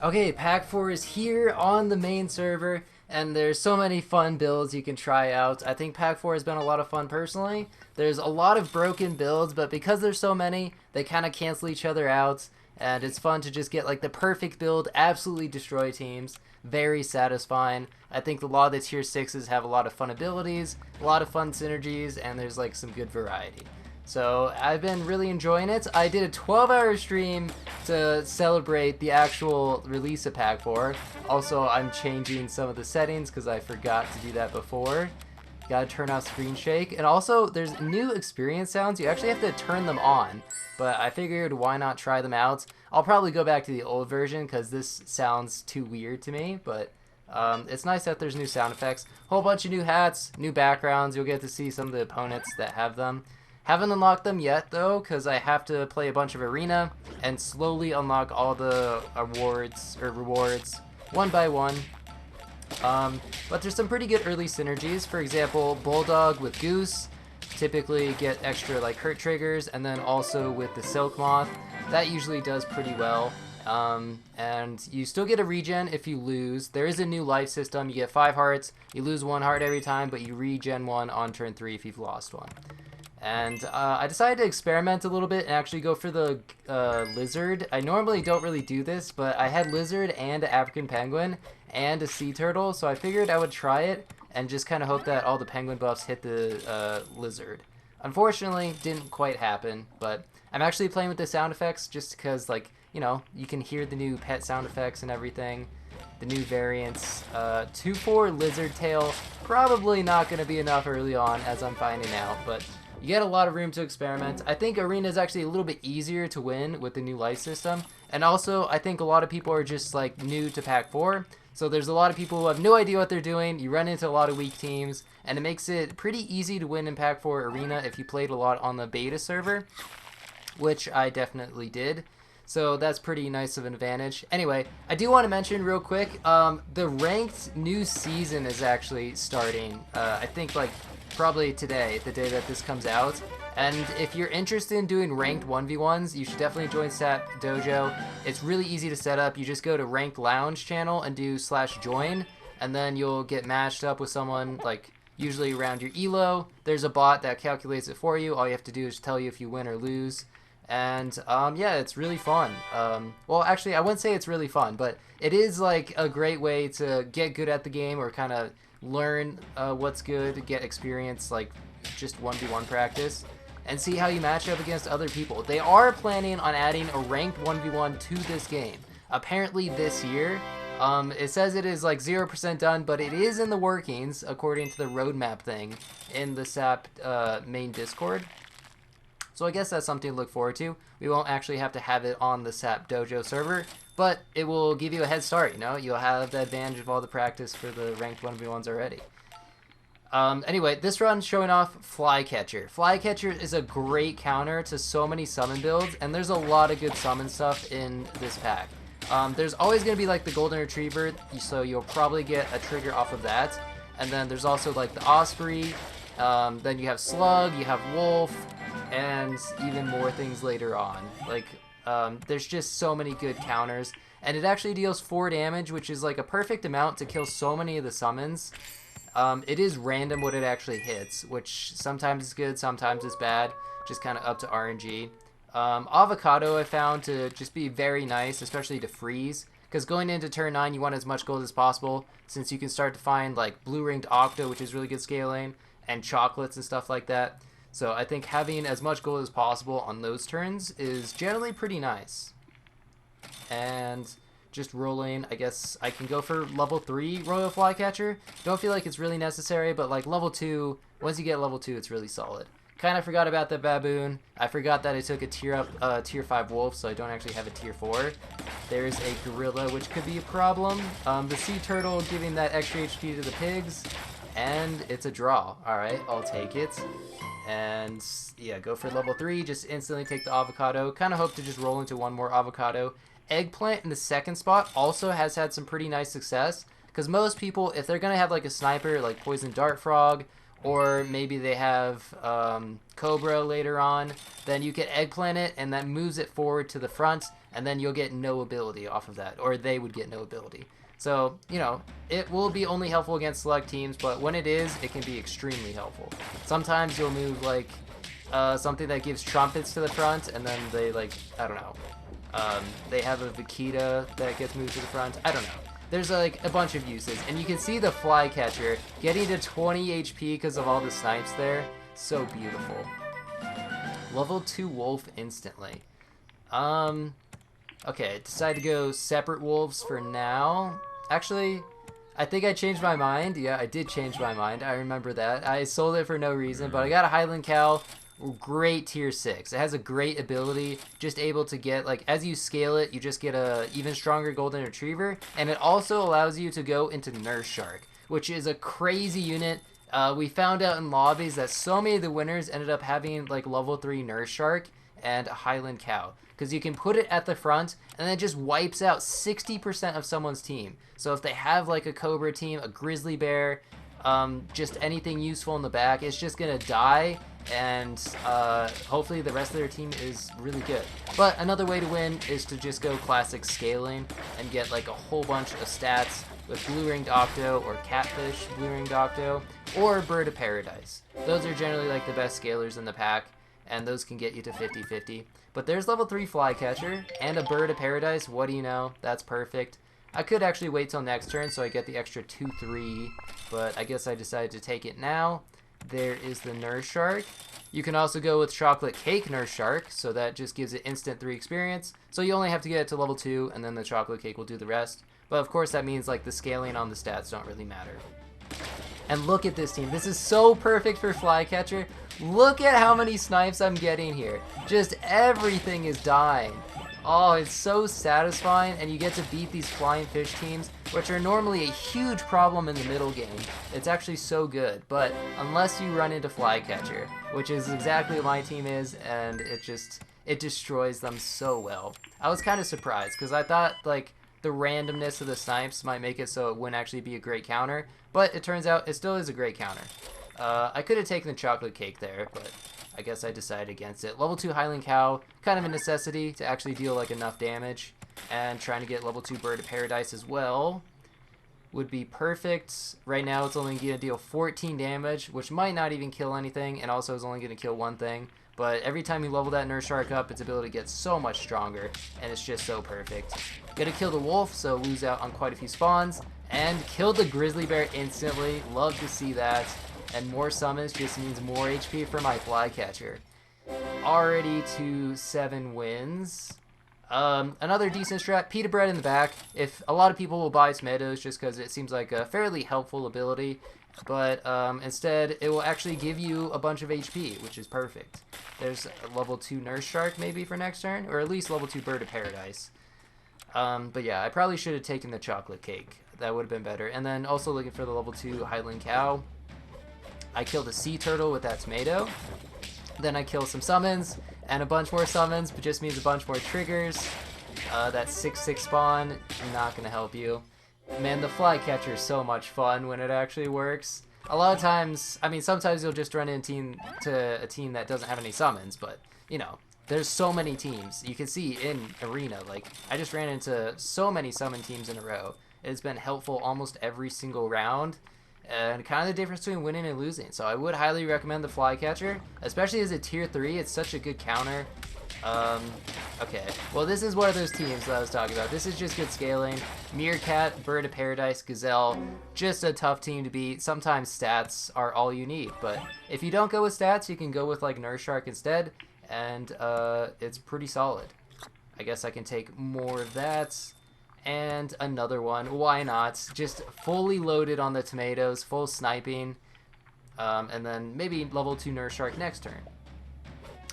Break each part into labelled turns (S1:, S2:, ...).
S1: Okay, Pack 4 is here on the main server, and there's so many fun builds you can try out. I think Pack 4 has been a lot of fun personally. There's a lot of broken builds, but because there's so many, they kind of cancel each other out, and it's fun to just get like the perfect build, absolutely destroy teams. Very satisfying. I think a lot of the tier 6s have a lot of fun abilities, a lot of fun synergies, and there's like some good variety. So I've been really enjoying it. I did a 12-hour stream to celebrate the actual release of Pack 4. Also, I'm changing some of the settings because I forgot to do that before. Gotta turn off screen shake. And also, there's new experience sounds. You actually have to turn them on. But I figured why not try them out. I'll probably go back to the old version because this sounds too weird to me. But it's nice that there's new sound effects. Whole bunch of new hats, new backgrounds. You'll get to see some of the opponents that have them. Haven't unlocked them yet though, because I have to play a bunch of arena and slowly unlock all the rewards one by one. But there's some pretty good early synergies. For example, Bulldog with Goose typically get extra like hurt triggers, and then also with the Silk Moth, that usually does pretty well. And you still get a regen if you lose. There is a new life system. You get 5 hearts. You lose 1 heart every time, but you regen 1 on turn 3 if you've lost 1. And I decided to experiment a little bit and actually go for the lizard. I normally don't really do this, but I had lizard and an African penguin and a sea turtle, so I figured I would try it and just kind of hope that all the penguin buffs hit the lizard. Unfortunately, didn't quite happen, but I'm actually playing with the sound effects just because, like, you know, you can hear the new pet sound effects and everything. The new variants. 2-4 lizard tail, probably not going to be enough early on, as I'm finding out, but you get a lot of room to experiment. I think Arena is actually a little bit easier to win with the new life system. And also, I think a lot of people are just like new to Pack 4. So there's a lot of people who have no idea what they're doing. You run into a lot of weak teams. And it makes it pretty easy to win in Pack 4 Arena if you played a lot on the beta server, which I definitely did. So that's pretty nice of an advantage. Anyway, I do want to mention real quick, the ranked new season is actually starting. I think like probably today, the day that this comes out. And if you're interested in doing ranked 1v1s, you should definitely join SAP Dojo. It's really easy to set up. You just go to Ranked Lounge channel and do /join, and then you'll get matched up with someone like usually around your elo. There's a bot that calculates it for you. All you have to do is tell you if you win or lose. And yeah, it's really fun. Well, actually, I wouldn't say it's really fun, but it is like a great way to get good at the game or kind of learn what's good, get experience, like just 1v1 practice, and see how you match up against other people. They are planning on adding a ranked 1v1 to this game, apparently this year. It says it is like 0% done, but it is in the workings according to the roadmap thing in the SAP main Discord. So I guess that's something to look forward to. We won't actually have to have it on the SAP Dojo server, but it will give you a head start, you know? You'll have the advantage of all the practice for the ranked 1v1s already. Anyway, this run's showing off Flycatcher. Flycatcher is a great counter to so many summon builds, and there's a lot of good summon stuff in this pack. There's always going to be like the Golden Retriever, so you'll probably get a trigger off of that. And then there's also like the Osprey, then you have Slug, you have Wolf, and even more things later on. Like, there's just so many good counters, and it actually deals 4 damage, which is like a perfect amount to kill so many of the summons. It is random what it actually hits, which sometimes is good, sometimes is bad, just kind of up to RNG. Avocado I found to just be very nice, especially to freeze, because going into turn 9 you want as much gold as possible, since you can start to find like blue ringed Octo, which is really good scaling, and chocolates and stuff like that. So I think having as much gold as possible on those turns is generally pretty nice. And just rolling, I guess I can go for level 3 Royal Flycatcher. Don't feel like it's really necessary, but like level 2, once you get level 2, it's really solid. Kind of forgot about the baboon. I forgot that I took a tier 5 wolf, so I don't actually have a tier 4. There's a gorilla, which could be a problem. The sea turtle giving that extra HP to the pigs, and it's a draw. Alright, I'll take it. And yeah, go for level 3, just instantly take the avocado. Kind of hope to just roll into one more avocado. Eggplant in the second spot also has had some pretty nice success, because most people, if they're going to have like a sniper like Poison Dart Frog or maybe they have Cobra later on, then you get Eggplant it, and that moves it forward to the front, and then you'll get no ability off of that, or they would get no ability. So, you know, it will be only helpful against select teams, but when it is, it can be extremely helpful. Sometimes you'll move, like, something that gives trumpets to the front, and then they, like, I don't know, they have a Vegeta that gets moved to the front. I don't know. There's like a bunch of uses, and you can see the Flycatcher getting to 20 HP because of all the snipes there. So beautiful. Level 2 wolf instantly. Okay, decided to go separate wolves for now. Actually, I think I changed my mind. Yeah, I did change my mind. I remember that. I sold it for no reason, but I got a Highland Cow. Great tier 6. It has a great ability, just able to get, like, as you scale it, you just get a even stronger golden retriever, and it also allows you to go into Nurseshark, which is a crazy unit. We found out in lobbies that so many of the winners ended up having, like, level 3 Nurseshark and a Highland Cow, because you can put it at the front, and then it just wipes out 60% of someone's team. So if they have, like, a Cobra team, a Grizzly Bear, just anything useful in the back, it's just gonna die, and hopefully the rest of their team is really good. But another way to win is to just go classic scaling and get like a whole bunch of stats with blue-ringed Octo or Catfish blue-ringed Octo or Bird of Paradise. Those are generally like the best scalers in the pack, and those can get you to 50-50. But there's level 3 Flycatcher and a Bird of Paradise. What do you know? That's perfect. I could actually wait till next turn so I get the extra 2-3, but I guess I decided to take it now. There is the Nurseshark. You can also go with Chocolate Cake Nurseshark, so that just gives it instant 3 experience. So you only have to get it to level 2, and then the Chocolate Cake will do the rest. But of course that means like the scaling on the stats don't really matter. And look at this team. This is so perfect for Flycatcher. Look at how many snipes I'm getting here. Just everything is dying. Oh, it's so satisfying, and you get to beat these flying fish teams, which are normally a huge problem in the middle game. It's actually so good, but unless you run into Flycatcher, which is exactly what my team is, and it destroys them so well. I was kind of surprised, because I thought, like, the randomness of the snipes might make it so it wouldn't actually be a great counter, but it turns out it still is a great counter. I could have taken the Chocolate Cake there, but I guess I decided against it. Level 2 Highland Cow, kind of a necessity to actually deal like enough damage, and trying to get level 2 Bird of Paradise as well would be perfect. Right now it's only going to deal 14 damage, which might not even kill anything, and also is only going to kill one thing. But every time you level that Nurseshark up, its ability gets so much stronger, and it's just so perfect. Gonna kill the wolf, so lose out on quite a few spawns, and kill the Grizzly Bear instantly. Love to see that. And more summons just means more HP for my Flycatcher. Already to 7 wins. Another decent strat, Pita Bread in the back. If a lot of people will buy tomatoes just because it seems like a fairly helpful ability, but instead it will actually give you a bunch of HP, which is perfect. There's a level 2 Nurseshark maybe for next turn, or at least level 2 Bird of Paradise. But yeah, I probably should have taken the Chocolate Cake. That would have been better. And then also looking for the level 2 Highland Cow. I killed a sea turtle with that tomato. Then I kill some summons and a bunch more summons, but just means a bunch more triggers. That 6/6 spawn, not gonna help you. Man, the Flycatcher is so much fun when it actually works. A lot of times, I mean, sometimes you'll just run into a team that doesn't have any summons, but you know, there's so many teams. You can see in Arena, like I just ran into so many summon teams in a row. It's been helpful almost every single round. And kind of the difference between winning and losing. So I would highly recommend the Flycatcher, especially as a tier 3. It's such a good counter. Okay, well this is one of those teams that I was talking about. This is just good scaling. Meerkat, Bird of Paradise, Gazelle, just a tough team to beat. Sometimes stats are all you need, but if you don't go with stats, you can go with like Nurseshark instead, and it's pretty solid. I guess I can take more of that. And another one, why not? Just fully loaded on the tomatoes, full sniping, and then maybe level 2 Nurseshark next turn.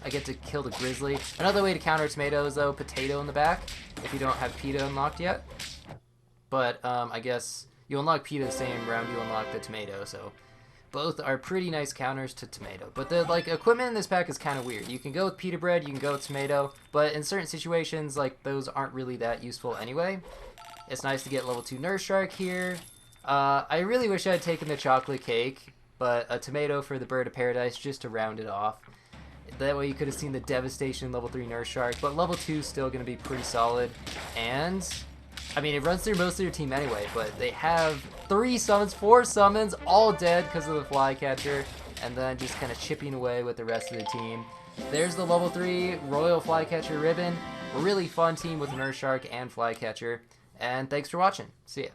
S1: I get to kill the Grizzly. Another way to counter tomatoes though, potato in the back, if you don't have Pita unlocked yet. But I guess you unlock Pita the same round you unlock the tomato, so both are pretty nice counters to tomato. But the like equipment in this pack is kind of weird. You can go with Pita Bread, you can go with tomato, but in certain situations, like those aren't really that useful anyway. It's nice to get level 2 Nurseshark here. I really wish I had taken the Chocolate Cake, but a tomato for the Bird of Paradise just to round it off. That way you could have seen the devastation level 3 Nurseshark, but level 2 is still going to be pretty solid. And, I mean, it runs through most of your team anyway, but they have 4 summons, all dead because of the Flycatcher, and then just kind of chipping away with the rest of the team. There's the level 3 Royal Flycatcher ribbon. A really fun team with Nurseshark and Flycatcher. And thanks for watching. See ya.